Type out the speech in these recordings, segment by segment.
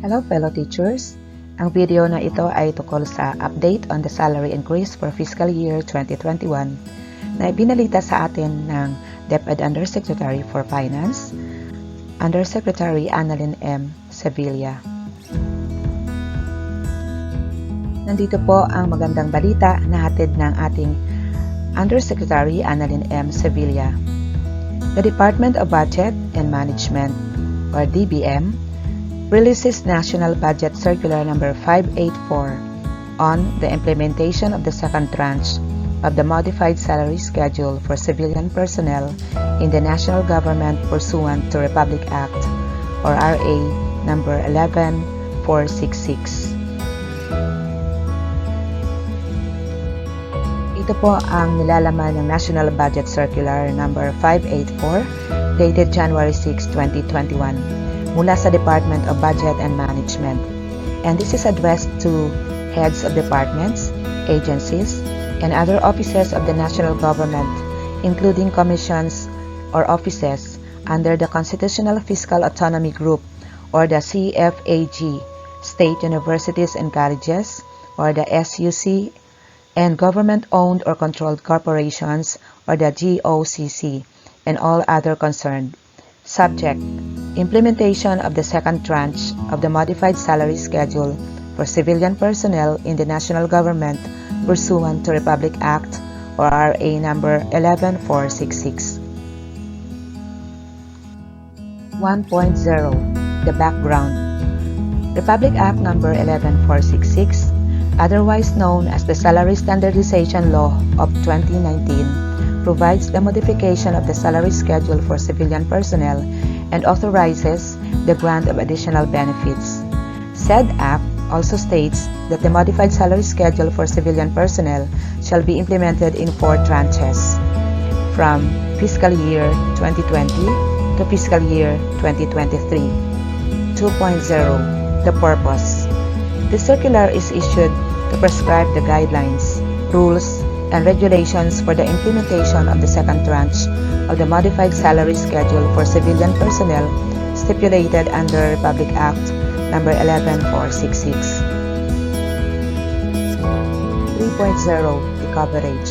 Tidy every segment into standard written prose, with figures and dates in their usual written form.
Hello fellow teachers! Ang video na ito ay tungkol sa update on the salary increase for fiscal year 2021 na ibinalita sa atin ng DepEd Undersecretary for Finance, Undersecretary Annalyn M. Sevilla. Nandito po ang magandang balita na hatid ng ating Undersecretary Annalyn M. Sevilla. The Department of Budget and Management, or DBM, releases National Budget Circular number 584 on the implementation of the second tranche of the modified salary schedule for civilian personnel in the national government pursuant to Republic Act or RA number 11466. Ito po ang nilalaman ng National Budget Circular number 584 dated January 6, 2021. Mula sa Department of Budget and Management, and this is addressed to heads of departments, agencies, and other offices of the national government, including commissions or offices under the Constitutional Fiscal Autonomy Group or the CFAG, state universities and colleges or the SUC, and government-owned or controlled corporations or the GOCC, and all other concerned. Subject: implementation of the second tranche of the modified salary schedule for civilian personnel in the national government pursuant to Republic Act or RA number 11466. 1.0 The background. Republic Act number 11466, otherwise known as the Salary Standardization Law of 2019, provides the modification of the salary schedule for civilian personnel and authorizes the grant of additional benefits. Said Act also states that the modified salary schedule for civilian personnel shall be implemented in 4 tranches from fiscal year 2020 to fiscal year 2023. 2.0 The purpose. The circular is issued to prescribe the guidelines, rules, and regulations for the implementation of the second tranche of the modified salary schedule for civilian personnel stipulated under Republic Act number 11466. 3.0 The coverage.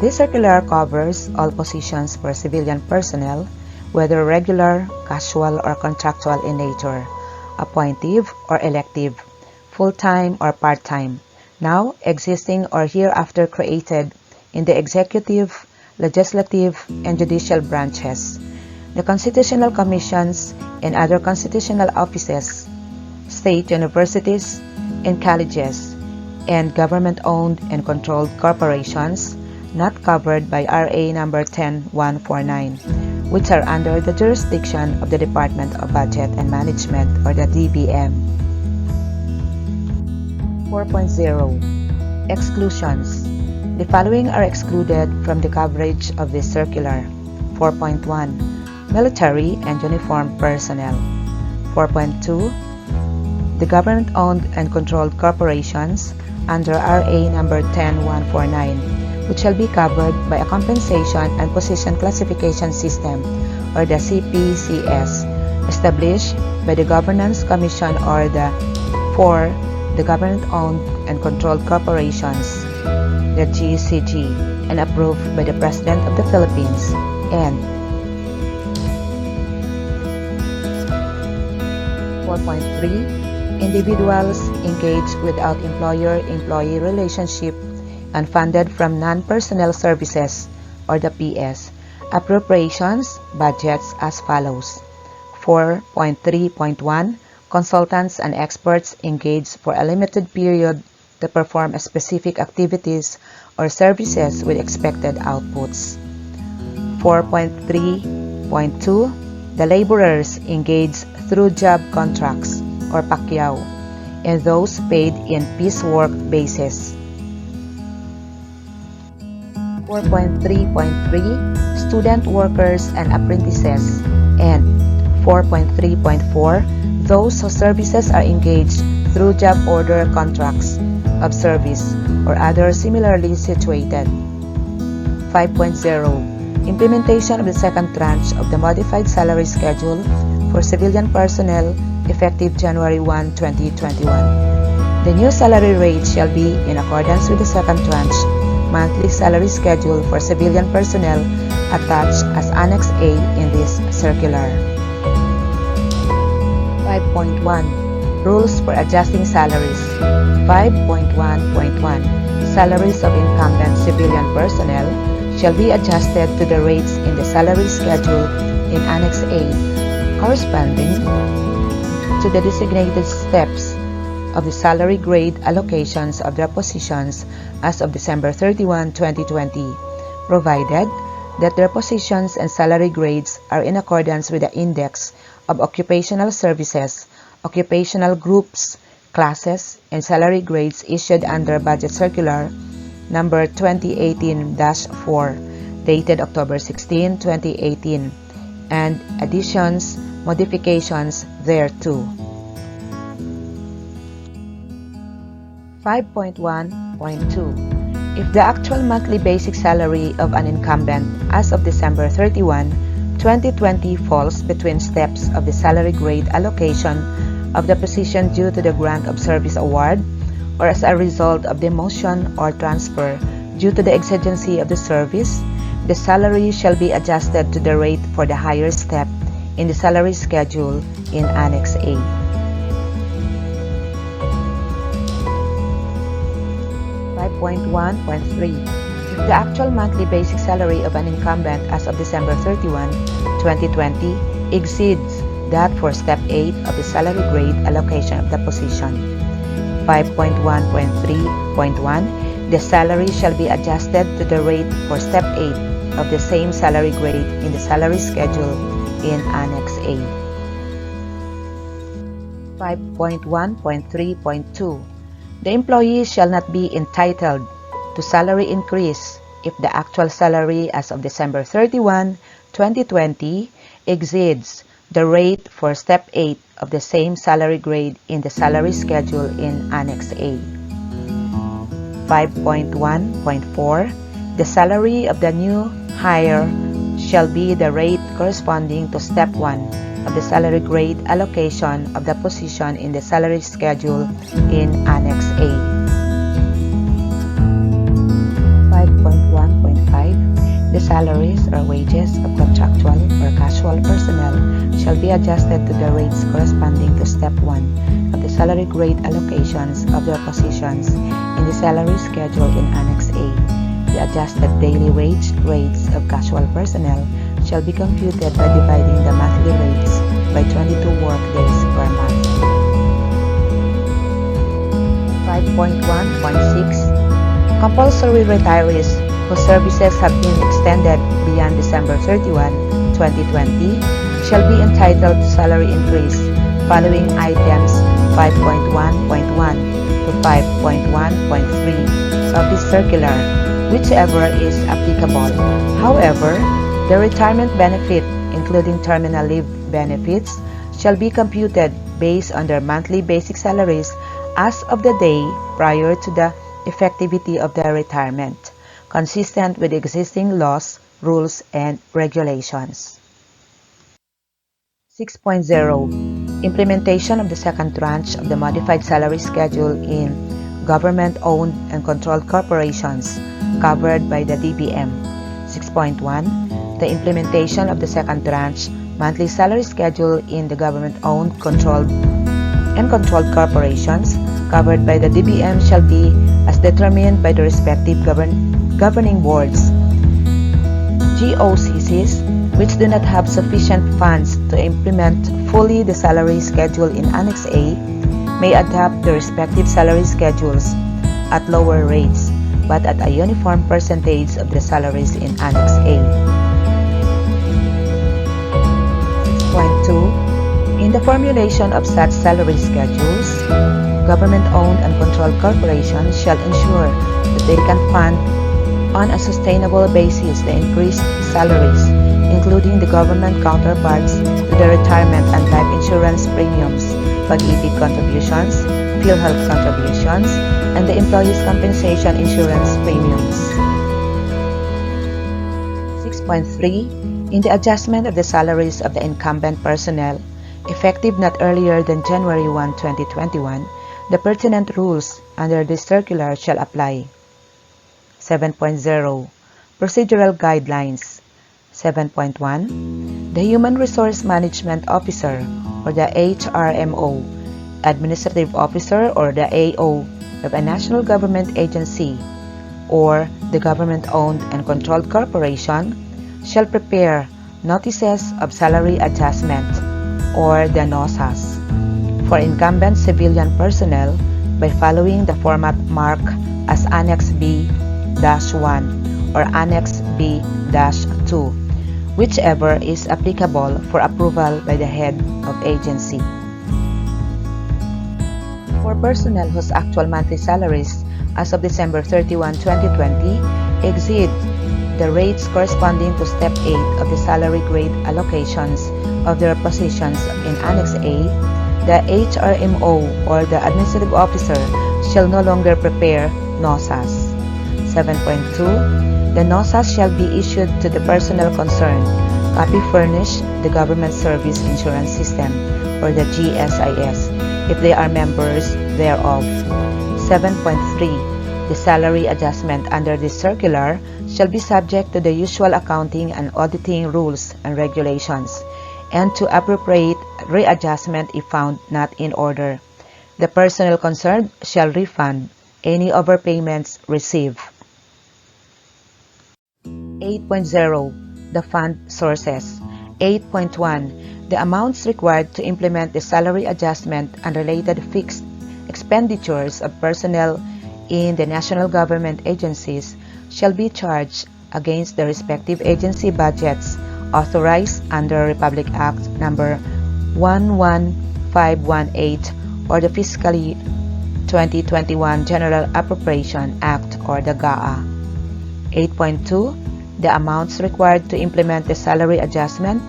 This circular covers all positions for civilian personnel, whether regular, casual, or contractual in nature, appointive or elective, full-time or part-time, now existing or hereafter created in the executive, legislative, and judicial branches, the constitutional commissions and other constitutional offices, state universities and colleges, and government-owned and controlled corporations not covered by RA number 10149, which are under the jurisdiction of the Department of Budget and Management or the DBM. 4.0 Exclusions. The following are excluded from the coverage of this circular. 4.1 Military and uniformed personnel. 4.2 The government-owned and controlled corporations under RA number 10149, which shall be covered by a compensation and position classification system or the CPCS established by the Governance Commission or the 4 the government-owned and controlled corporations, the GOCC, and approved by the President of the Philippines, and 4.3 Individuals engaged without employer-employee relationship and funded from non-personnel services or the PS. Appropriations budgets as follows. 4.3.1 Consultants and experts engaged for a limited period to perform specific activities or services with expected outputs. 4.3.2 The laborers engaged through job contracts or PACYAW and those paid in piecework basis. 4.3.3 Student workers and apprentices, and 4.3.4 Those whose services are engaged through job order contracts of service or other similarly situated. 5.0 Implementation of the second tranche of the modified salary schedule for civilian personnel effective January 1, 2021. The new salary rate shall be in accordance with the second tranche monthly salary schedule for civilian personnel attached as Annex A in this circular. 5.1 Rules for adjusting salaries. 5.1.1 Salaries of incumbent civilian personnel shall be adjusted to the rates in the salary schedule in Annex A corresponding to the designated steps of the salary grade allocations of their positions as of December 31, 2020, provided that their positions and salary grades are in accordance with the Index of Occupational Services, occupational groups, classes, and salary grades issued under Budget Circular number 2018-4, dated October 16, 2018, and additions, modifications thereto. 5.1.2 If the actual monthly basic salary of an incumbent as of December 31, 2020 falls between steps of the salary grade allocation of the position due to the grant of service award or as a result of demotion or transfer due to the exigency of the service, the salary shall be adjusted to the rate for the higher step in the salary schedule in Annex A. 5.1.3 If the actual monthly basic salary of an incumbent as of December 31, 2020 exceeds that for Step 8 of the salary grade allocation of the position. 5.1.3.1 The salary shall be adjusted to the rate for Step 8 of the same salary grade in the salary schedule in Annex A. 5.1.3.2 The employee shall not be entitled to salary increase if the actual salary as of December 31, 2020 exceeds the rate for Step 8 of the same salary grade in the salary schedule in Annex A. 5.1.4 The salary of the new hire shall be the rate corresponding to Step 1 of the salary grade allocation of the position in the salary schedule in Annex A. 5.1.5 The salaries or wages of contractual or casual personnel shall be adjusted to the rates corresponding to Step 1 of the salary grade allocations of their positions in the salary schedule in Annex A. The adjusted daily wage rates of casual personnel shall be computed by dividing the monthly rates by 22 work days per month. 5.1.6 Compulsory retirees whose services have been extended beyond December 31, 2020 shall be entitled to salary increase following items 5.1.1 to 5.1.3 of this circular, whichever is applicable. However, the retirement benefit, including terminal leave benefits, shall be computed based on their monthly basic salaries as of the day prior to the effectivity of their retirement, consistent with existing laws, rules, and regulations. 6.0 Implementation of the second tranche of the modified salary schedule in government-owned and controlled corporations covered by the DBM. 6.1 The implementation of the second tranche monthly salary schedule in the government-owned, controlled corporations covered by the DBM shall be as determined by the respective governing boards. GOCCs which do not have sufficient funds to implement fully the salary schedule in Annex A may adopt the respective salary schedules at lower rates but at a uniform percentage of the salaries in Annex A. 6.2 In the formulation of such salary schedules, government-owned and controlled corporations shall ensure that they can fund on a sustainable basis the increased salaries, including the government counterparts to the retirement and life insurance premiums, pag-ibig contributions, PhilHealth contributions, and the employees' compensation insurance premiums. 6.3. In the adjustment of the salaries of the incumbent personnel, effective not earlier than January 1, 2021, the pertinent rules under this circular shall apply. 7.0. Procedural Guidelines. 7.1. The Human Resource Management Officer or the HRMO, Administrative Officer or the AO of a national government agency or the government-owned and controlled corporation shall prepare notices of salary adjustment or the NOSAS for incumbent civilian personnel by following the format marked as Annex B-1 or Annex B-2, whichever is applicable for approval by the head of agency. For personnel whose actual monthly salaries as of December 31, 2020 exceed the rates corresponding to Step 8 of the salary grade allocations of their positions in Annex A, the HRMO or the Administrative Officer shall no longer prepare NOSAS. 7.2. The NOSAS shall be issued to the personnel concerned, copy furnished the Government Service Insurance System or the GSIS if they are members thereof. 7.3. The salary adjustment under this circular shall be subject to the usual accounting and auditing rules and regulations, and to appropriate readjustment if found not in order. The personnel concerned shall refund any overpayments received. 8.0. The Fund Sources. 8.1. The amounts required to implement the salary adjustment and related fixed expenditures of personnel in the national government agencies shall be charged against the respective agency budgets authorized under Republic Act Number 11518 or the Fiscal Year 2021 General Appropriation Act or the GAA. 8.2. The amounts required to implement the salary adjustment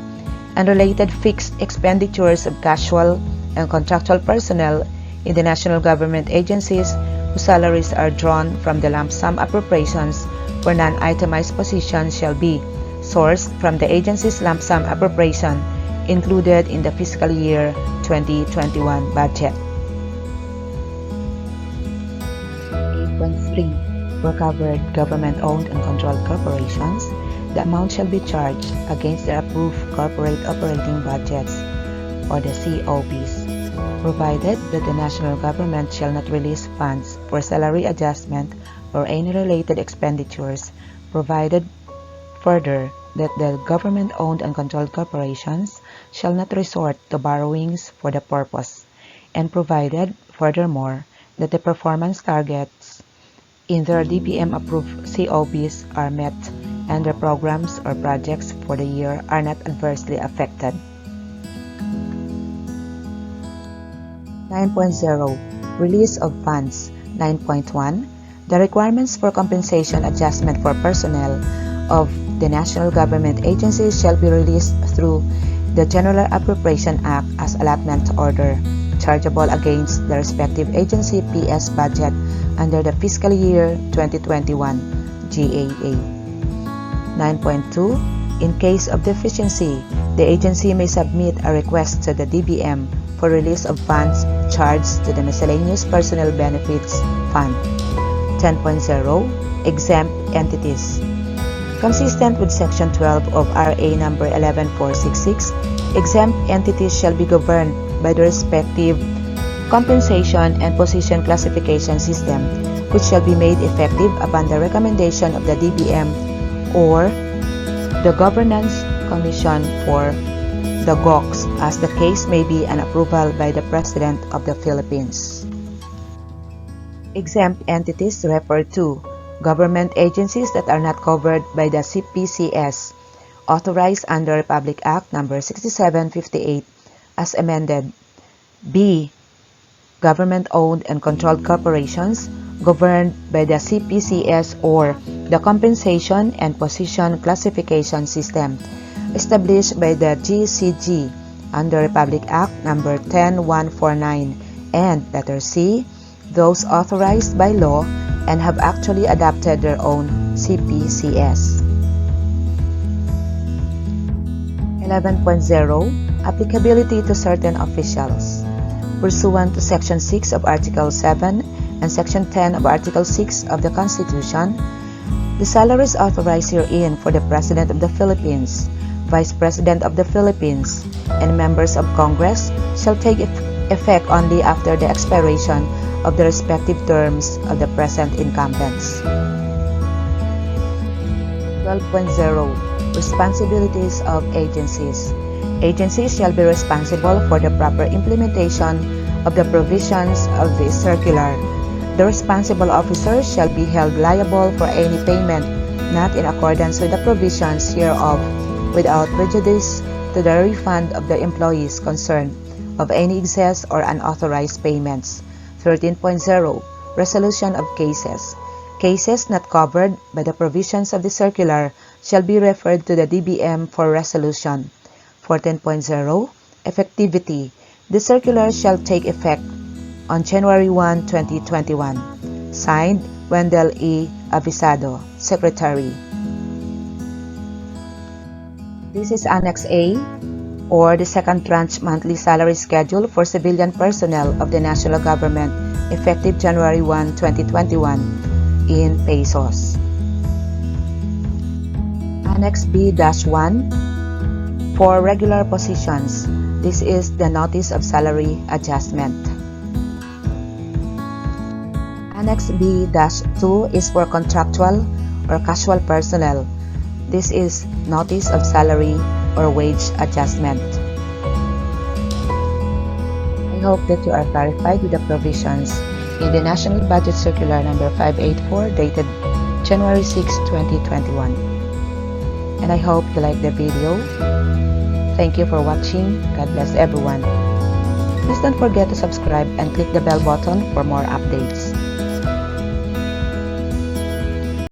and related fixed expenditures of casual and contractual personnel in the national government agencies whose salaries are drawn from the lump sum appropriations for non-itemized positions shall be sourced from the agency's lump sum appropriation included in the fiscal year 2021 budget. 8.3. For covered government-owned and controlled corporations, the amount shall be charged against their approved corporate operating budgets or the COPs, provided that the national government shall not release funds for salary adjustment or any related expenditures, provided further that the government-owned and controlled corporations shall not resort to borrowings for the purpose, and provided furthermore that the performance targets in their DBM-approved COPs are met and their programs or projects for the year are not adversely affected. 9.0. Release of funds. 9.1. The requirements for compensation adjustment for personnel of the national government agencies shall be released through the General Appropriation Act as allotment order, chargeable against the respective agency PS budget under the fiscal year 2021 GAA. 9.2. In case of deficiency, the agency may submit a request to the DBM for release of funds charged to the Miscellaneous Personnel Benefits Fund. 10.0. Exempt entities. Consistent with Section 12 of RA number 11466, exempt entities shall be governed by the respective compensation and position classification system, which shall be made effective upon the recommendation of the DBM or the Governance Commission for the GOCC, as the case may be, an approval by the President of the Philippines. Exempt entities refer to government agencies that are not covered by the CPCS, authorized under Republic Act No. 6758 as amended. B. Government-owned and controlled corporations governed by the CPCS or the Compensation and Position Classification System established by the GOCC under Republic Act No. 10149, and letter C. Those authorized by law and have actually adopted their own CPCS. 11.0 Applicability to certain officials. Pursuant to Section 6 of Article 7 and Section 10 of Article 6 of the Constitution, the salaries authorized herein for the President of the Philippines, Vice President of the Philippines, and members of Congress shall take effect only after the expiration of the respective terms of the present incumbents. 12.0 Responsibilities of agencies. Agencies shall be responsible for the proper implementation of the provisions of this circular. The responsible officer shall be held liable for any payment not in accordance with the provisions hereof, without prejudice to the refund of the employees concerned of any excess or unauthorized payments. 13.0 Resolution of cases. Cases not covered by the provisions of the circular shall be referred to the DBM for resolution. 14.0 Effectivity. The circular shall take effect on January 1, 2021. Signed, Wendell E. Avisado, Secretary. This is Annex A, or the second tranche monthly salary schedule for civilian personnel of the national government effective January 1, 2021 in pesos. Annex B-1 for regular positions. This is the notice of salary adjustment. Annex B-2 is for contractual or casual personnel. This is notice of salary or wage adjustment. I hope that you are clarified with the provisions in the National Budget Circular number 584 dated January 6, 2021. And I hope you like the video. Thank you for watching. God bless everyone. Please don't forget to subscribe and click the bell button for more updates.